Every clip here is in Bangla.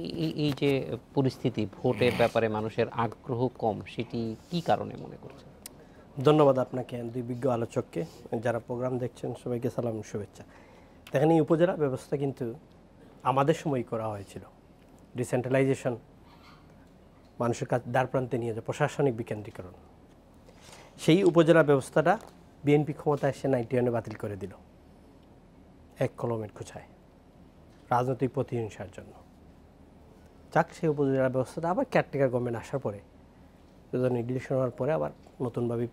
এই যে পরিস্থিতি ভোটের ব্যাপারে মানুষের আগ্রহ কম সেটি কি কারণে মনে করছেন? ধন্যবাদ আপনাকে, দুই বিজ্ঞ আলোচককে, যারা প্রোগ্রাম দেখছেন সবাইকে সালাম শুভেচ্ছা। দেখেন, এই উপজেলা ব্যবস্থা কিন্তু আমাদের সময় করা হয়েছিল। ডিসেন্ট্রালাইজেশন, মানুষের কাছে দ্বার প্রান্তে নিয়ে যায়, প্রশাসনিক বিকেন্দ্রীকরণ। সেই উপজেলা ব্যবস্থাটা বিএনপি ক্ষমতা এসে 91 বাতিল করে দিল, এক কলমের খোঁচায়, রাজনৈতিক প্রতিহিংসার জন্য। যাক, সেই উপজেলা ব্যবস্থাটা আবার কেয়ারটেকার গভর্নমেন্ট আসার পরে, ইলেকশন হওয়ার পরে আবার নতুনভাবে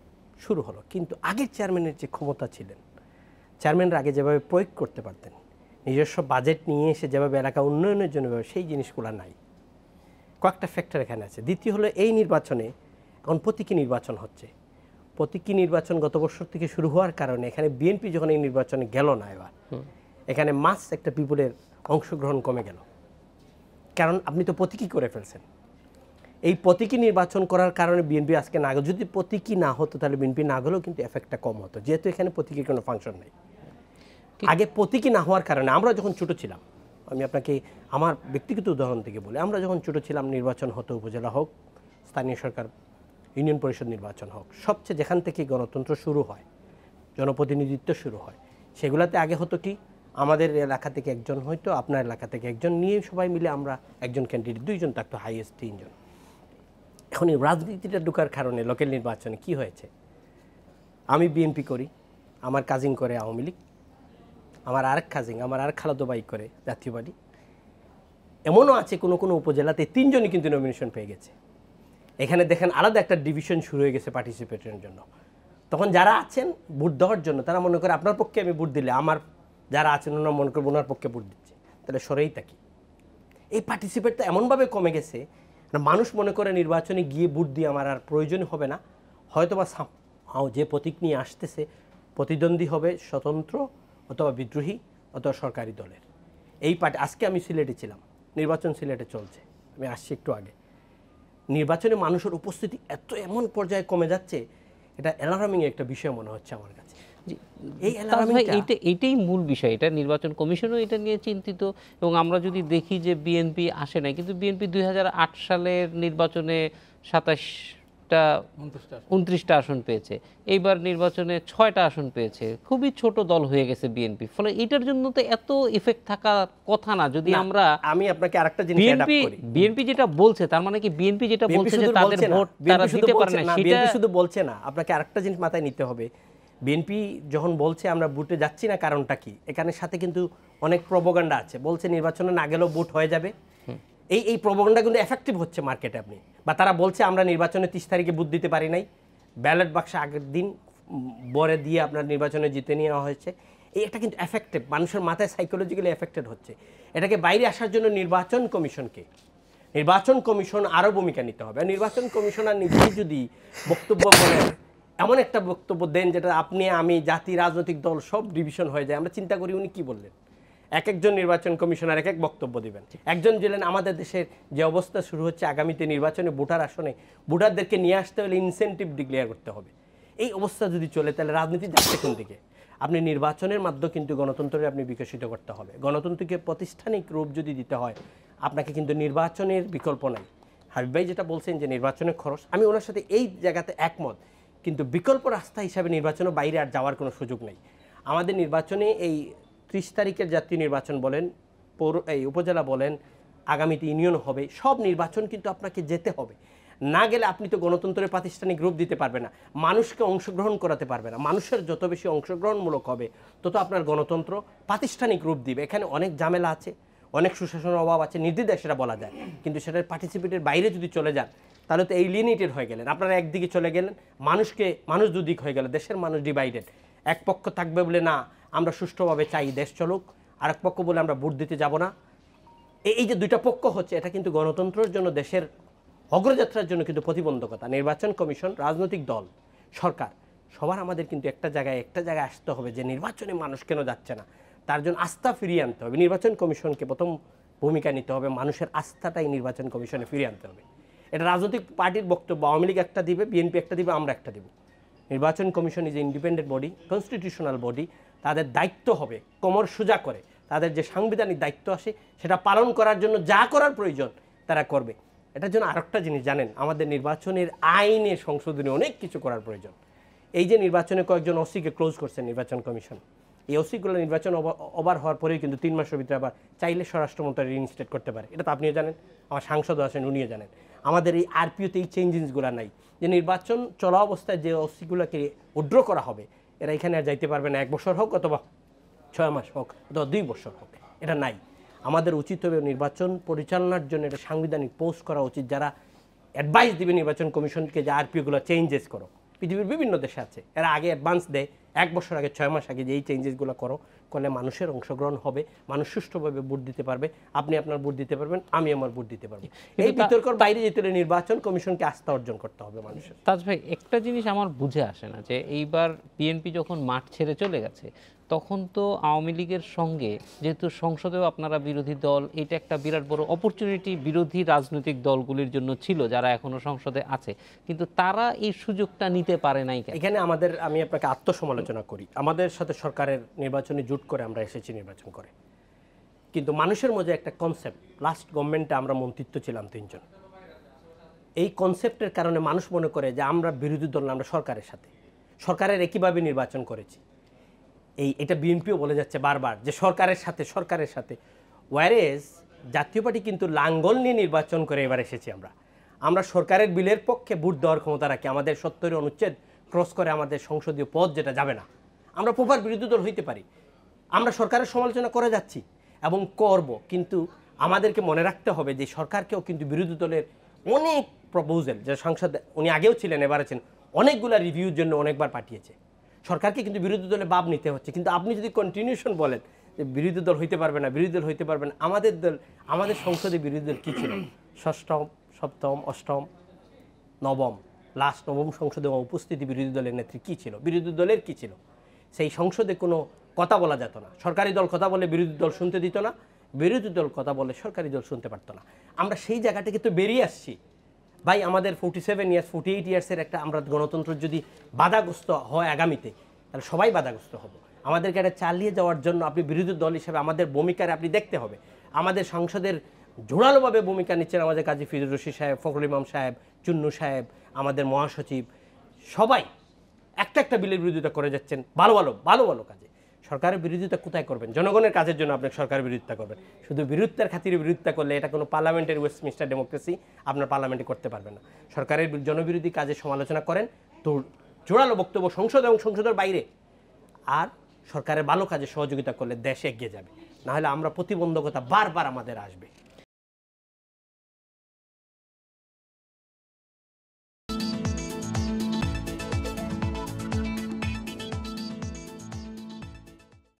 শুরু হলো। কিন্তু আগের চেয়ারম্যানের যে ক্ষমতা ছিলেন, চেয়ারম্যানরা আগে যেভাবে প্রয়োগ করতে পারতেন, নিজস্ব বাজেট নিয়ে এসে যেভাবে এলাকা উন্নয়নের জন্য, সেই জিনিসগুলো নাই। কয়েকটা ফ্যাক্টর এখানে আছে। দ্বিতীয় হলো, এই নির্বাচনে এখন প্রতীকী নির্বাচন হচ্ছে। প্রতীকী নির্বাচন গত বছর থেকে শুরু হওয়ার কারণে এখানে বিএনপি যখন এই নির্বাচনে গেল না, এবার এখানে মাস একটা পিপুলের অংশগ্রহণ কমে গেল। কারণ আপনি তো প্রতীকী করে ফেলছেন। এই প্রতীকী নির্বাচন করার কারণে বিএনপি আজকে না, যদি প্রতীকী না হতো তাহলে বিএনপি না গেলেও কিন্তু এফেক্টটা কম হতো, যেহেতু এখানে প্রতীকীর কোনো ফাংশন নেই। আগে প্রতীকী না হওয়ার কারণে, আমরা যখন ছোটো ছিলাম, আমি আপনাকে আমার ব্যক্তিগত উদাহরণ থেকে বলি, আমরা যখন ছোটো ছিলাম, নির্বাচন হতো, উপজেলা হোক, স্থানীয় সরকার, ইউনিয়ন পরিষদ নির্বাচন হোক, সবচেয়ে যেখান থেকে গণতন্ত্র শুরু হয়, জনপ্রতিনিধিত্ব শুরু হয়, সেগুলাতে আগে হতো কি, আমাদের এলাকা থেকে একজন হয়তো, আপনার এলাকা থেকে একজন নিয়ে সবাই মিলে আমরা একজন ক্যান্ডিডেট, দুইজন থাকতো, হাইয়েস্ট 3 জন। এখন এই রাজনীতিটা ঢোকার কারণে লোকাল নির্বাচনে কি হয়েছে, আমি বিএনপি করি, আমার কাজিন করে আওয়ামী লীগ, আমার আরেক কাজিন, আমার আরেক খালাতো ভাই করে জাতীয় পার্টি। এমনও আছে কোনো কোনো উপজেলাতে 3 জনই কিন্তু নমিনেশন পেয়ে গেছে। এখানে দেখেন আলাদা একটা ডিভিশন শুরু হয়ে গেছে পার্টিসিপেটের জন্য। তখন যারা আছেন ভোট দেওয়ার জন্য, তারা মনে করে আপনার পক্ষে আমি ভোট দিলে আমার যারা আছেন ওনারা মনে করবো ওনার পক্ষে ভোট দিচ্ছে, তাহলে সরেই থাকি। এই পার্টিসিপেটটা এমনভাবে কমে গেছে, মানুষ মনে করে নির্বাচনে গিয়ে ভোট দিয়ে আমার আর প্রয়োজন হবে না, হয়তো বা যে প্রতীক নিয়ে আসতেছে প্রতিদ্বন্দ্বী হবে স্বতন্ত্র অথবা বিদ্রোহী অথবা সরকারি দলের। এই পার্টি, আজকে আমি সিলেটে ছিলাম, নির্বাচন সিলেটে চলছে, আমি আসছি একটু আগে। নির্বাচনে মানুষের উপস্থিতি এমন পর্যায়ে কমে যাচ্ছে, এটা অ্যালার্মিং একটা বিষয় মনে হচ্ছে আমার কাছে। এইটাই মূল বিষয়। এটা নির্বাচন কমিশনও এটা নিয়ে চিন্তিত। এবং আমরা যদি দেখি যে বিএনপি আসে নাই, কিন্তু বিএনপি 2008 সালের নির্বাচনে 29টা আসন পেয়েছে, এইবার নির্বাচনে 6টা আসন পেয়েছে। খুবই ছোট দল হয়ে গেছে বিএনপি। ফলে এটার জন্য তো এত ইফেক্ট থাকা কথা না। যদি আমি আপনাকে আরেকটা জিনিস অ্যাড আপ করি, বিএনপি যেটা বলছে, তার মানে কি বিএনপি যেটা বলছে যে তাদের ভোট তারা দিতে পারে না, সেটা বিএনপি শুধু বলছে না। আপনাকে আরেকটা জিনিস মাথায় নিতে হবে, বিএনপি যখন বলছে আমরা ভোটে যাচ্ছি না, কারণটা কি, এখানে সাথে কিন্তু অনেক প্রোপাগান্ডা আছে। বলছে নির্বাচনে না গেলেও ভোট হয়ে যাবে। এই প্রোপাগান্ডা কিন্তু এফেক্টিভ হচ্ছে মার্কেটে। আপনি বা তারা বলছে আমরা নির্বাচনে 30 তারিখে ভোট দিতে পারি নাই, ব্যালট বাক্স আগের দিন বরে দিয়ে আপনার নির্বাচনে জিতে নেওয়া হয়েছে। এটা কিন্তু এফেক্টিভ, মানুষের মাথায় সাইকোলজিক্যালি এফেক্টেড হচ্ছে। এটাকে বাইরে আসার জন্য নির্বাচন কমিশন আরও ভূমিকা নিতে হবে। নির্বাচন কমিশনার নিজেই যদি বক্তব্য বলেন, এমন একটা বক্তব্য দেন যেটা আপনি আমি জাতি রাজনৈতিক দল সব ডিভিশন হয়ে যায়, আমরা চিন্তা করি উনি কি বললেন। একজন নির্বাচন কমিশনার এক বক্তব্য দিবেন। একজন দিলেন আমাদের দেশের যে অবস্থা শুরু হচ্ছে, আগামীতে নির্বাচনে ভোটার আসনে ভোটারদেরকে নিয়ে আসতে হলে ইনসেন্টিভ ডিক্লেয়ার করতে হবে। এই অবস্থা যদি চলে, তাহলে রাজনীতি যাচ্ছে কোন দিকে? আপনি নির্বাচনের মাধ্যমে কিন্তু গণতন্ত্রের আপনি বিকশিত করতে হবে। গণতন্ত্রকে প্রাতিষ্ঠানিক রূপ যদি দিতে হয়, আপনাকে কিন্তু নির্বাচনের বিকল্প নাই। হাবিব ভাই যেটা বলছেন যে নির্বাচনের খরচ, আমি ওনার সাথে এই জায়গাতে একমত, কিন্তু বিকল্প রাস্তা হিসাবে নির্বাচনের বাইরে আর যাওয়ার কোনো সুযোগ নেই। আমাদের নির্বাচনে এই 30 তারিখের জাতীয় নির্বাচন বলেন, এই উপজেলা বলেন, আগামীতে ইউনিয়ন হবে, সব নির্বাচন কিন্তু আপনাকে যেতে হবে। না গেলে আপনি তো গণতন্ত্রের প্রাতিষ্ঠানিক রূপ দিতে পারবে না, মানুষকে অংশগ্রহণ করাতে পারবে না। মানুষের যত বেশি অংশগ্রহণমূলক হবে, তত আপনার গণতন্ত্র প্রাতিষ্ঠানিক রূপ দিবে। এখানে অনেক ঝামেলা আছে, অনেক সুশাসনের অভাব আছে, নির্দ্বিধায় সেটা বলা যায়। কিন্তু সেটার পার্টিসিপেটের বাইরে যদি চলে যান, তাহলে তো এলিয়েনেটেড হয়ে গেলেন। আপনারা একদিকে চলে গেলেন, মানুষ দুদিক হয়ে গেল, দেশের মানুষ ডিভাইডেড। এক পক্ষ থাকবে বলে না আমরা সুষ্ঠুভাবে চাই দেশ চলুক, আরেক পক্ষ বলে আমরা ভোট দিতে যাব না। এই যে দুইটা পক্ষ হচ্ছে, এটা কিন্তু গণতন্ত্রের জন্য, দেশের অগ্রযাত্রার জন্য কিন্তু প্রতিবন্ধকতা। নির্বাচন কমিশন, রাজনৈতিক দল, সরকার, সবার আমাদের কিন্তু একটা জায়গায় আসতে হবে যে নির্বাচনে মানুষ কেন যাচ্ছে না, তার জন্য আস্থা ফিরিয়ে আনতে হবে। নির্বাচন কমিশনকে প্রথম ভূমিকা নিতে হবে, মানুষের আস্থাটাই নির্বাচন কমিশনে ফিরিয়ে আনতে হবে। এটা রাজনৈতিক পার্টির বক্তব্য, আওয়ামী লীগ একটা দিবে, বিএনপি একটা দিবে, আমরা একটা দিব। নির্বাচন commission is independent body, constitutional body. তাদের দায়িত্ব হবে কোমর সোজা করে তাদের যে সাংবিধানিক দায়িত্ব আসে সেটা পালন করার জন্য যা করার প্রয়োজন তারা করবে। এটার জন্য আরেকটা জিনিস জানেন, আমাদের নির্বাচনের আইনে সংশোধনী অনেক কিছু করার প্রয়োজন। এই যে নির্বাচনে কয়েকজন ওসিকে ক্লোজ করছে নির্বাচন কমিশন, এই ওসিগুলো নির্বাচন ওভার হওয়ার পরেও কিন্তু 3 মাসের ভিতরে আবার চাইলে স্বরাষ্ট্রমন্ত্রী রিইনস্টেট করতে পারে। এটা তো আপনিও জানেন, আমার সাংসদও আছেন, উনিও জানেন। আমাদের এই আরপিওতে এই চেঞ্জেসগুলো নাই, যে নির্বাচন চলা অবস্থায় যে ওসিগুলোকে উইথড্র করা হবে এরা এখানে আর যাইতে পারবে না, 1 বছর হোক অথবা 6 মাস হোক অথবা 2 বছর হোক, এটা নাই। আমাদের উচিত হবে নির্বাচন পরিচালনার জন্য এটা সাংবিধানিক পোস্ট করা উচিত, যারা অ্যাডভাইস দিবে নির্বাচন কমিশনকে যে আরপিওগুলো চেঞ্জেস করো। পৃথিবীর বিভিন্ন দেশে আছে, এরা আগে অ্যাডভান্স দেয় 1 বছর আগে, 6 মাস আগে, যে এই চেঞ্জেসগুলো করলে মানুষের অংশগ্রহণ হবে, মানুষ সুষ্ঠুভাবে ভোট দিতে পারবে, আপনি আপনার ভোট দিতে পারবেন, আমি আমার ভোট দিতে পারবো। এই বিতর্কের বাইরে যেতে হলে নির্বাচন কমিশনকে আস্থা অর্জন করতে হবে মানুষের। তাজ ভাই, একটা জিনিস আমার বুঝে আসে না, যে এইবার বিএনপি যখন মাঠ ছেড়ে চলে গেছে তখন তো আওয়ামী লীগের সঙ্গে, যেহেতু সংসদেও আপনারা বিরোধী দল, এটা একটা বিরাট বড় অপরচুনিটি বিরোধী রাজনৈতিক দলগুলির জন্য ছিল যারা এখনো সংসদে আছে, কিন্তু তারা এই সুযোগটা নিতে পারে নাই কেন? এখানে আমি আপনাকে আত্মসমালোচনা করি, আমাদের সাথে সরকারের নির্বাচনী জোট করে আমরা এসেছি নির্বাচন করে, কিন্তু মানুষের মধ্যে একটা কনসেপ্ট, লাস্ট গভর্নমেন্টে আমরা মন্ত্রিত্ব ছিলাম 3 জন, এই কনসেপ্টের কারণে মানুষ মনে করে যে আমরা বিরোধী দল না, আমরা সরকারের সাথে, সরকারের একইভাবে নির্বাচন করেছি। এটা বিএনপিও বলে যাচ্ছে বারবার যে সরকারের সাথে, ওয়ারেস জাতীয় পার্টি কিন্তু লাঙ্গল নিয়ে নির্বাচন করে এবার এসেছি। আমরা সরকারের বিলের পক্ষে ভোট দেওয়ার ক্ষমতা রাখি, আমাদের 70 অনুচ্ছেদ ক্রস করে আমাদের সংসদীয় পদ যেটা যাবে না, আমরা প্রপার বিরোধী দল হইতে পারি। আমরা সরকারের সমালোচনা করে যাচ্ছি এবং করব, কিন্তু আমাদেরকে মনে রাখতে হবে যে সরকারকেও কিন্তু বিরোধী দলের অনেক প্রপোজাল, যে সংসদ উনি আগেও ছিলেন, এবার আছেন, অনেকগুলা রিভিউর জন্য অনেকবার পাঠিয়েছে। সরকারকে কিন্তু বিরোধী দলে ভাব নিতে হচ্ছে, কিন্তু আপনি যদি কন্টিনিউশন বলেন যে বিরোধী দল হইতে পারবে না, আমাদের সংসদে বিরোধী দল কী ছিল? ষষ্ঠম, সপ্তম, অষ্টম, নবম, লাস্ট নবম সংসদে উপস্থিতি বিরোধী দলের নেত্রী কী ছিল? বিরোধী দলের কী ছিল? সেই সংসদে কোনো কথা বলা যেত না, সরকারি দল কথা বলে বিরোধী দল শুনতে দিত না, বিরোধী দল কথা বলে সরকারি দল শুনতে পারতো না। আমরা সেই জায়গা থেকে তো বেরিয়ে আসছি ভাই। আমাদের 47 ইয়ার্স 48 ইয়ার্সের একটা আমরা গণতন্ত্র যদি বাধাগ্রস্ত হয় আগামীতে, তাহলে সবাই বাধাগ্রস্ত হব। আমাদেরকে এটা চালিয়ে যাওয়ার জন্য আপনি বিরোধী দল হিসেবে আমাদের ভূমিকার আপনি দেখতে হবে। আমাদের সংসদের জোরালোভাবে ভূমিকা নিচ্ছেন আমাদের কাজী ফিরোজ রশিদ সাহেব, ফখরুল ইমাম সাহেব, চুন্নু সাহেব, আমাদের মহাসচিব, সবাই একটা বিলের বিরোধিতা করে যাচ্ছেন ভালো কাজে। সরকারের বিরোধিতা কোথায় করবেন? জনগণের কাজের জন্য আপনি সরকারের বিরোধিতা করবেন। শুধু বিরোধিতার খাতিরে বিরোধিতা করলে এটা কোনো পার্লামেন্টের ওয়েস্টমিনিস্টার ডেমোক্রেসি আপনার পার্লামেন্টে করতে পারবেন না। সরকারের জনবিরোধী কাজে সমালোচনা করেন তো জোরালো বক্তব্য সংসদ এবং সংসদের বাইরে, আর সরকারের ভালো কাজে সহযোগিতা করলে দেশ এগিয়ে যাবে। নাহলে আমরা প্রতিবন্ধকতা বারবার আমাদের আসবে।